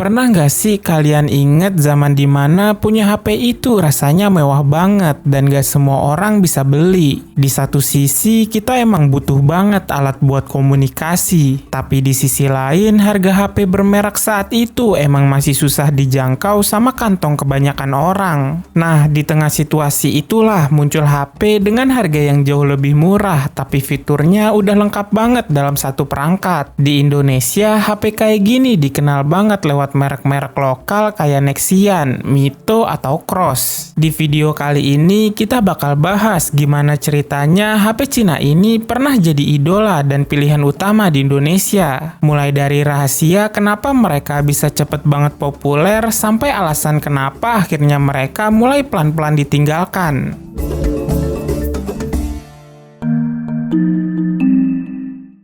Pernah nggak sih kalian inget zaman dimana punya HP itu rasanya mewah banget dan nggak semua orang bisa beli? Di satu sisi kita emang butuh banget alat buat komunikasi, tapi di sisi lain harga HP bermerek saat itu emang masih susah dijangkau sama kantong kebanyakan orang. Nah, di tengah situasi itulah muncul HP dengan harga yang jauh lebih murah, tapi fiturnya udah lengkap banget dalam satu perangkat. Di Indonesia, HP kayak gini dikenal banget lewat merek-merek lokal kayak Nexian, Mito, atau Cross. Di video kali ini kita bakal bahas gimana ceritanya HP Cina ini pernah jadi idola dan pilihan utama di Indonesia. Mulai dari rahasia kenapa mereka bisa cepet banget populer sampai alasan kenapa akhirnya mereka mulai pelan-pelan ditinggalkan.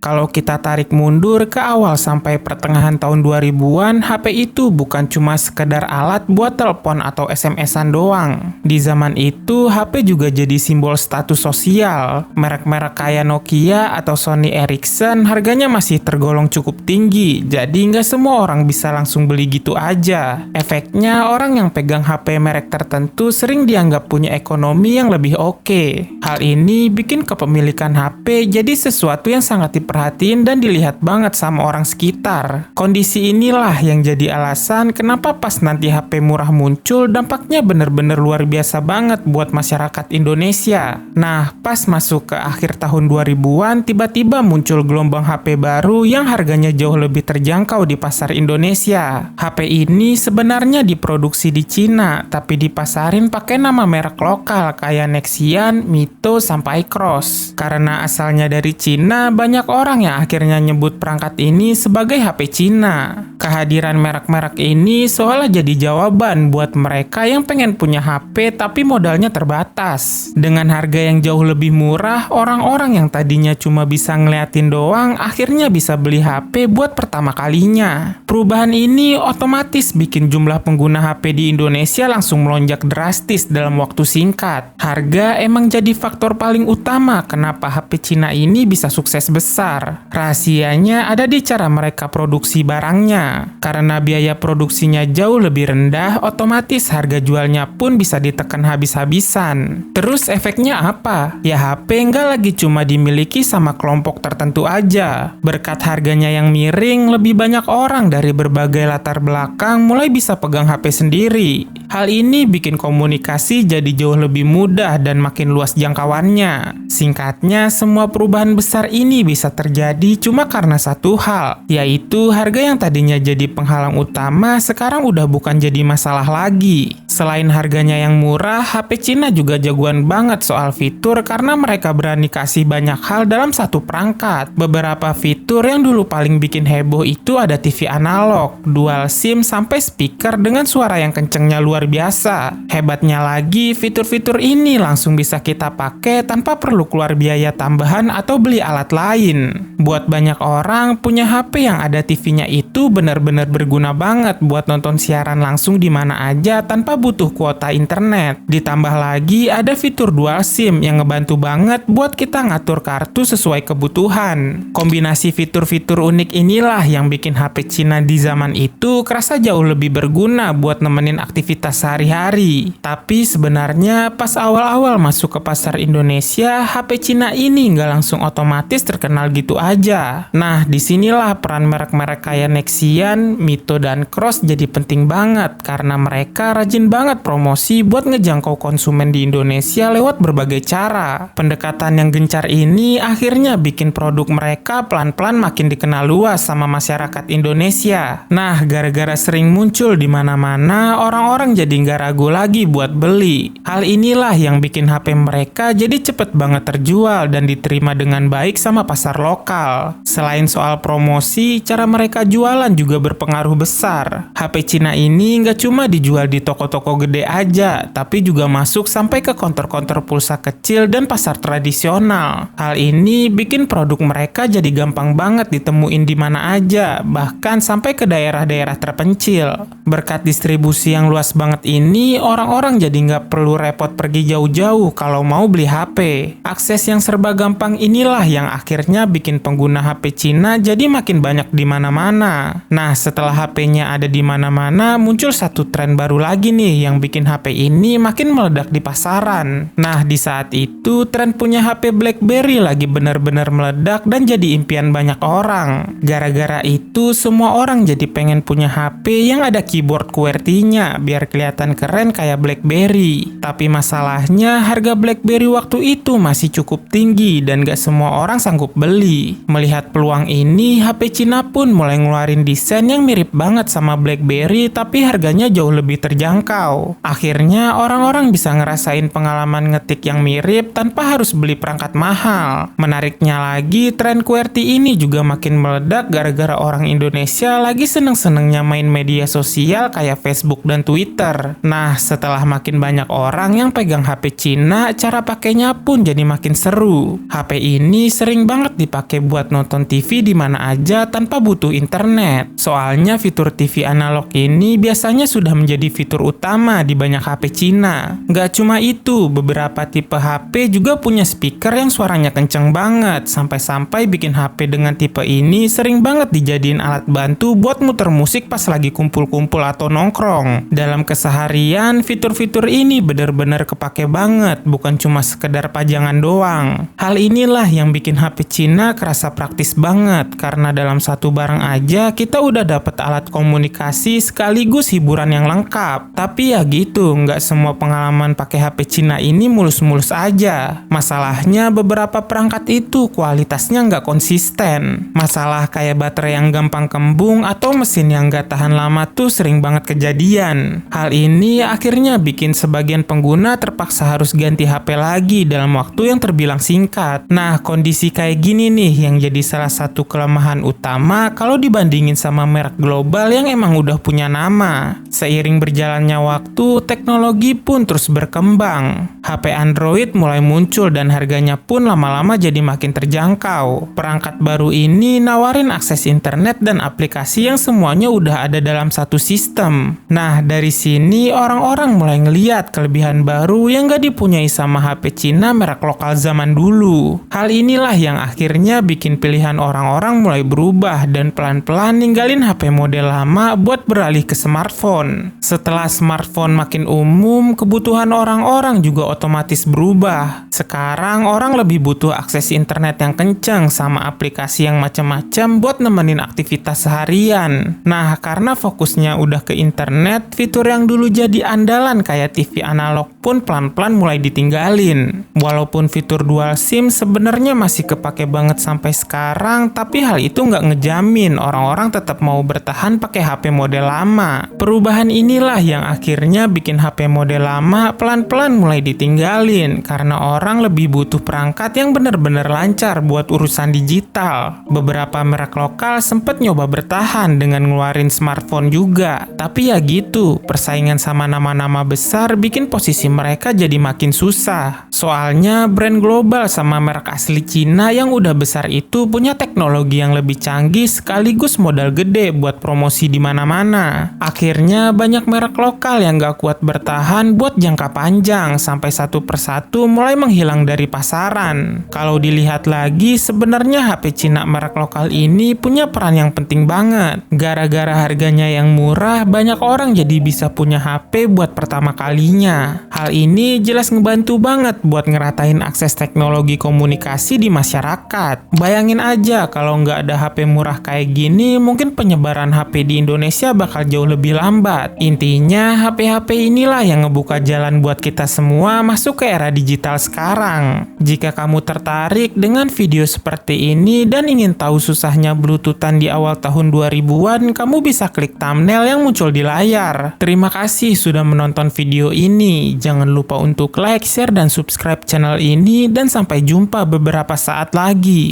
Kalau kita tarik mundur ke awal sampai pertengahan tahun 2000-an, HP itu bukan cuma sekedar alat buat telepon atau SMS-an doang. Di zaman itu, HP juga jadi simbol status sosial. Merek-merek kayak Nokia atau Sony Ericsson harganya masih tergolong cukup tinggi, jadi nggak semua orang bisa langsung beli gitu aja. Efeknya, orang yang pegang HP merek tertentu sering dianggap punya ekonomi yang lebih oke. Hal ini bikin kepemilikan HP jadi sesuatu yang sangat diperhatiin dan dilihat banget sama orang sekitar. Kondisi inilah yang jadi alasan kenapa pas nanti HP murah muncul dampaknya bener-bener luar biasa banget buat masyarakat Indonesia. Nah, pas masuk ke akhir tahun 2000-an tiba-tiba muncul gelombang HP baru yang harganya jauh lebih terjangkau di pasar Indonesia. HP ini sebenarnya diproduksi di Cina, tapi dipasarin pakai nama merek lokal kayak Nexian, Mito, sampai Cross. Karena asalnya dari Cina, banyak orang yang akhirnya nyebut perangkat ini sebagai HP Cina. Kehadiran merek-merek ini seolah jadi jawaban buat mereka yang pengen punya HP tapi modalnya terbatas. Dengan harga yang jauh lebih murah, orang-orang yang tadinya cuma bisa ngeliatin doang akhirnya bisa beli HP buat pertama kalinya. Perubahan ini otomatis bikin jumlah pengguna HP di Indonesia langsung melonjak drastis dalam waktu singkat. Harga emang jadi faktor paling utama kenapa HP Cina ini bisa sukses besar. Rahasianya ada di cara mereka produksi barangnya. Karena biaya produksinya jauh lebih rendah, otomatis harga jualnya pun bisa ditekan habis-habisan. Terus efeknya apa? Ya HP nggak lagi cuma dimiliki sama kelompok tertentu aja. Berkat harganya yang miring, lebih banyak orang dari berbagai latar belakang mulai bisa pegang HP sendiri. Hal ini bikin komunikasi jadi jauh lebih mudah dan makin luas jangkauannya. Singkatnya, semua perubahan besar ini bisa terjadi cuma karena satu hal, yaitu harga yang tadinya jadi penghalang utama sekarang udah bukan jadi masalah lagi. Selain harganya yang murah, HP Cina juga jagoan banget soal fitur karena mereka berani kasih banyak hal dalam satu perangkat. Beberapa fitur yang dulu paling bikin heboh itu ada TV analog, dual SIM, sampai speaker dengan suara yang kencengnya luar biasa. Hebatnya lagi, fitur-fitur ini langsung bisa kita pakai tanpa perlu keluar biaya tambahan atau beli alat lain. Buat banyak orang, punya HP yang ada TV-nya itu benar-benar berguna banget buat nonton siaran langsung di mana aja tanpa butuh kuota internet. Ditambah lagi ada fitur dual SIM yang ngebantu banget buat kita ngatur kartu sesuai kebutuhan. Kombinasi fitur-fitur unik inilah yang bikin HP Cina di zaman itu kerasa jauh lebih berguna buat nemenin aktivitas sehari-hari. Tapi sebenarnya pas awal-awal masuk ke pasar Indonesia, HP Cina ini nggak langsung otomatis terkenal gitu aja. Nah, disinilah peran merek-merek kayak Nexian, Mito, dan Cross jadi penting banget karena mereka rajin banget promosi buat ngejangkau konsumen di Indonesia lewat berbagai cara. Pendekatan yang gencar ini akhirnya bikin produk mereka pelan-pelan makin dikenal luas sama masyarakat Indonesia. Nah, gara-gara sering muncul di mana-mana, orang-orang jadi nggak ragu lagi buat beli. Hal inilah yang bikin HP mereka jadi cepet banget terjual dan diterima dengan baik sama pasar lokal. Selain soal promosi, cara mereka jualan juga berpengaruh besar. HP Cina ini nggak cuma dijual di toko-toko gede aja, tapi juga masuk sampai ke konter-konter pulsa kecil dan pasar tradisional. Hal ini bikin produk mereka jadi gampang banget ditemuin di mana aja, bahkan sampai ke daerah-daerah terpencil. Berkat distribusi yang luas banget ini, orang-orang jadi nggak perlu repot pergi jauh-jauh kalau mau beli HP. Akses yang serba gampang inilah yang akhirnya bikin pengguna HP Cina jadi makin banyak di mana-mana. Nah, setelah HP-nya ada di mana-mana, muncul satu tren baru lagi nih yang bikin HP ini makin meledak di pasaran. Nah, di saat itu tren punya HP BlackBerry lagi benar-benar meledak dan jadi impian banyak orang. Gara-gara itu semua orang jadi pengen punya HP yang ada keyboard QWERTY-nya biar kelihatan keren kayak BlackBerry. Tapi masalahnya harga BlackBerry waktu itu masih cukup tinggi dan gak semua orang sanggup beli. Melihat peluang ini, HP Cina pun mulai ngeluarin desain yang mirip banget sama BlackBerry tapi harganya jauh lebih terjangkau. Akhirnya orang-orang bisa ngerasain pengalaman ngetik yang mirip tanpa harus beli perangkat mahal. Menariknya lagi, tren QWERTY ini juga makin meledak gara-gara orang Indonesia lagi seneng-senengnya main media sosial kayak Facebook dan Twitter. Nah, setelah makin banyak orang yang pegang HP Cina, cara pakainya pun jadi makin seru. HP ini sering banget dipakai buat nonton TV di mana aja tanpa butuh internet. Soalnya fitur TV analog ini biasanya sudah menjadi fitur utama di banyak HP Cina. Gak cuma itu, beberapa tipe HP juga punya speaker yang suaranya kenceng banget, sampai-sampai bikin HP dengan tipe ini sering banget dijadiin alat bantu buat muter musik pas lagi kumpul-kumpul atau nongkrong. Dalam keseharian, fitur-fitur ini bener-bener kepake banget, bukan cuma sekedar pajangan doang. Hal inilah yang bikin HP Cina kerasa praktis banget, karena dalam satu barang aja kita udah dapet alat komunikasi sekaligus hiburan yang lengkap. Tapi ya gitu, nggak semua pengalaman pakai HP Cina ini mulus-mulus aja. Masalahnya beberapa perangkat itu kualitasnya nggak konsisten. Masalah kayak baterai yang gampang kembung atau mesin yang nggak tahan lama tuh sering banget kejadian. Hal ini akhirnya bikin sebagian pengguna terpaksa harus ganti HP lagi dalam waktu yang terbilang singkat. Nah, kondisi kayak gini nih yang jadi salah satu kelemahan utama kalau dibandingin sama merek global yang emang udah punya nama. Seiring berjalannya waktu, teknologi pun terus berkembang. HP Android mulai muncul dan harganya pun lama-lama jadi makin terjangkau. Perangkat baru ini nawarin akses internet dan aplikasi yang semuanya udah ada dalam satu sistem. Nah, dari sini orang-orang mulai ngeliat kelebihan baru yang gak dipunyai sama HP Cina merek lokal zaman dulu. Hal inilah yang akhirnya bikin pilihan orang-orang mulai berubah dan pelan-pelan ninggalin HP model lama buat beralih ke smartphone. Setelah smartphone makin umum, kebutuhan orang-orang juga otomatis berubah. Sekarang orang lebih butuh akses internet yang kencang sama aplikasi yang macam-macam buat nemenin aktivitas seharian. Nah, karena fokusnya udah ke internet, fitur yang dulu jadi andalan kayak TV analog pun pelan-pelan mulai ditinggalin. Walaupun fitur dual SIM sebenarnya masih kepake banget sampai sekarang, tapi hal itu nggak ngejamin orang-orang tetap mau bertahan pakai HP model lama. Perubahan inilah yang akhirnya bikin HP model lama pelan-pelan mulai ditinggalin karena orang lebih butuh perangkat yang benar-benar lancar buat urusan digital. Beberapa merek lokal sempet nyoba bertahan dengan ngeluarin smartphone juga, tapi ya gitu, persaingan sama nama-nama besar bikin posisi mereka jadi makin susah. Soalnya brand global sama merek asli Cina yang udah besar itu punya teknologi yang lebih canggih sekaligus modal gede buat promosi di mana-mana. Akhirnya banyak merek lokal yang gak kuat bertahan buat jangka panjang sampai satu persatu mulai menghilang dari pasaran. Kalau dilihat lagi, sebenarnya HP Cina merek lokal ini punya peran yang penting banget. Gara-gara harganya yang murah, banyak orang jadi bisa punya HP buat pertama kalinya. Hal ini jelas ngebantu banget buat ngeratain akses teknologi komunikasi di masyarakat. Bayangin aja kalau nggak ada HP murah kayak gini, mungkin penyebaran HP di Indonesia bakal jauh lebih lambat. Intinya, HP-HP inilah yang ngebuka jalan buat kita semua masuk ke era digital sekarang. Jika kamu tertarik dengan video seperti ini dan ingin tahu susahnya Bluetoothan di awal tahun 2000-an, kamu bisa klik thumbnail yang muncul di layar. Terima kasih sudah menonton video ini. Jangan lupa untuk like, share, dan subscribe channel ini, dan sampai jumpa beberapa saat lagi.